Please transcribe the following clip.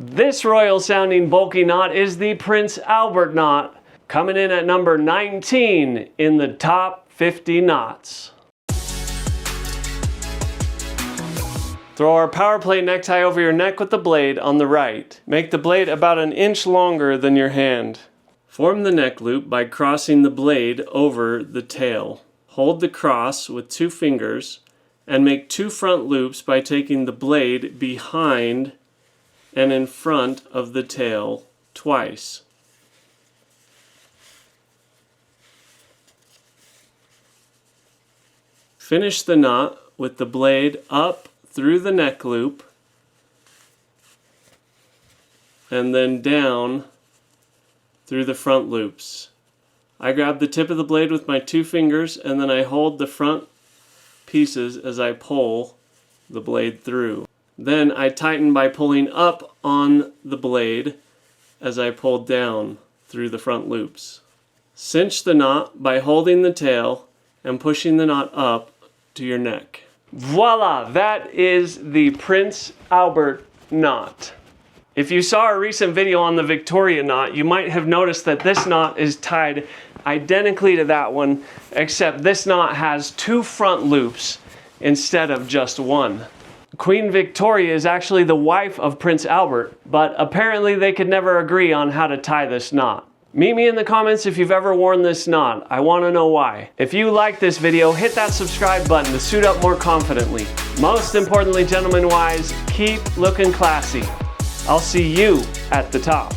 This royal sounding bulky knot is the Prince Albert knot, coming in at number 19 in the top 50 knots. Throw our power plate necktie over your neck with the blade on the right. Make the blade about an inch longer than your hand. Form the neck loop by crossing the blade over the tail. Hold the cross with 2 fingers and make 2 front loops by taking the blade behind and in front of the tail twice. Finish the knot with the blade up through the neck loop and then down through the front loops. I grab the tip of the blade with my 2 fingers and then I hold the front pieces as I pull the blade through. Then I tighten by pulling up on the blade as I pull down through the front loops. Cinch the knot by holding the tail and pushing the knot up to your neck. Voila! That is the Prince Albert knot. If you saw a recent video on the Victoria knot, you might have noticed that this knot is tied identically to that one, except this knot has 2 front loops instead of just 1. Queen Victoria is actually the wife of Prince Albert, but apparently they could never agree on how to tie this knot. Meet me in the comments if you've ever worn this knot. I want to know why. If you like this video, hit that subscribe button to suit up more confidently. Most importantly, gentlemen wise, keep looking classy. I'll see you at the top.